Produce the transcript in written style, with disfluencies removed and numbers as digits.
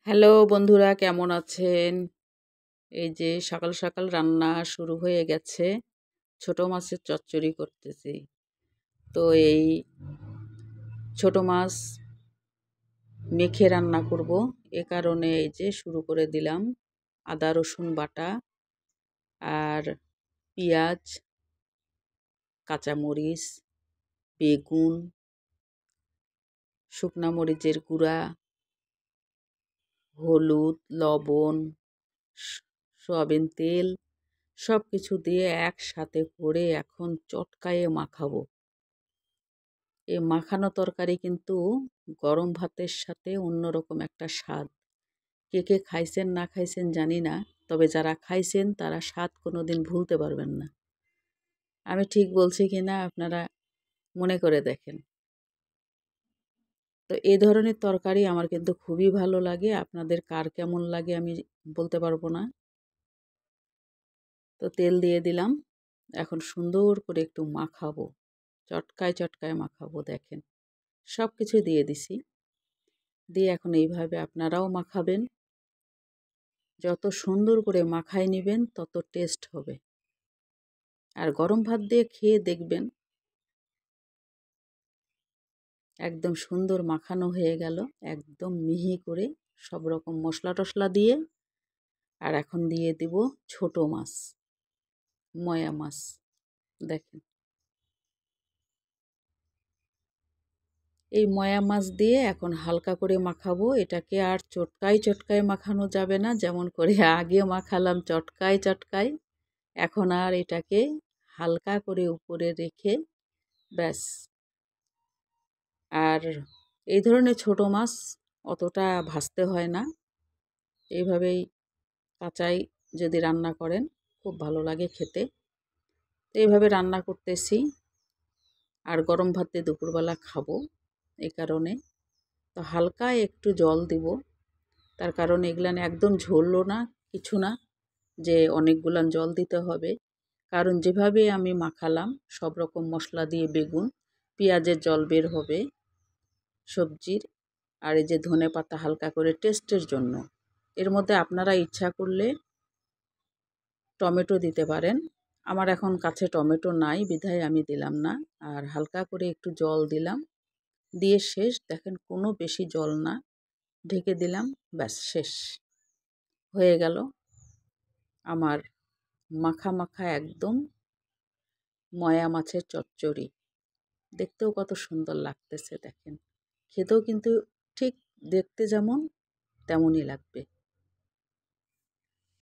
Hello বন্ধুরা, কেমন আছেন? এই যে সকাল সকাল রান্না শুরু হয়ে গেছে। ছোট মাছের চচ্চড়ি করতেছি। তো এই ছোট মাছ মেখে রান্না করব। এ কারণে এই যে শুরু করে দিলাম। আদা রসুন বাটা আর পেঁয়াজ, কাঁচামরিচ, বেগুন, শুকনা মরিচের গুঁড়া, হলুদ, লবণ, সয়াবিন তেল সব কিছু দিয়ে একসাথে করে এখন চটকায়ে মাখাবো। এই মাখানো তরকারি কিন্তু গরম ভাতের সাথে অন্যরকম একটা স্বাদ। কে কে খাইছেন না খাইছেন জানি না, তবে যারা খাইছেন তারা স্বাদ কোনোদিন ভুলতে পারবেন না। আমি ঠিক বলছি কিনা আপনারা মনে করে দেখেন। তো এই ধরনের তরকারি আমার কিন্তু খুবই ভালো লাগে। আপনাদের কার কেমন লাগে আমি বলতে পারবো না। তো তেল দিয়ে দিলাম। এখন সুন্দর করে একটু মাখাবো। চটকায় চটকায় মাখাবো দেখেন। সব কিছু দিয়ে দিছি। দিয়ে এখন এইভাবে আপনারাও মাখাবেন। যত সুন্দর করে মাখায় নিবেন তত টেস্ট হবে। আর গরম ভাত দিয়ে খেয়ে দেখবেন একদম সুন্দর মাখানো হয়ে গেল, একদম মিহি করে সব রকম মশলা টশলা দিয়ে। আর এখন দিয়ে দিব ছোট মাছ, ময়া মাছ। দেখেন এই ময়া মাছ দিয়ে এখন হালকা করে মাখাবো। এটাকে আর চটকায় চটকায় মাখানো যাবে না, যেমন করে আগে মাখালাম চটকায় চটকায়। এখন আর এটাকে হালকা করে উপরে রেখে ব্যাস। আর এই ধরনের ছোট মাছ অতটা ভাজতে হয় না। এইভাবেই কাঁচাই যদি রান্না করেন খুব ভালো লাগে খেতে। তো এইভাবে রান্না করতেছি। আর গরম ভাত দিয়ে দুপুরবেলা খাবো এই কারণে। তো হালকা একটু জল দিব, তার কারণ এগুলান একদম ঝোলও না, কিছু না যে অনেকগুলান জল দিতে হবে। কারণ যেভাবে আমি মাখালাম সব রকম মশলা দিয়ে বেগুন, পেঁয়াজের জল বের হবে সবজির। আর এই যে ধনেপাতা হালকা করে টেস্টের জন্য। এর মধ্যে আপনারা ইচ্ছা করলে টমেটো দিতে পারেন। আমার এখন কাছে টমেটো নাই বিধায় আমি দিলাম না। আর হালকা করে একটু জল দিলাম, দিয়ে শেষ। দেখেন কোনো বেশি জল না, ঢেকে দিলাম, ব্যাস শেষ হয়ে গেল আমার মাখা মাখা একদম ময়া মাছের চচ্চড়ি। দেখতেও কত সুন্দর লাগতেছে দেখেন। খেতেও কিন্তু ঠিক দেখতে যেমন তেমনই লাগবে।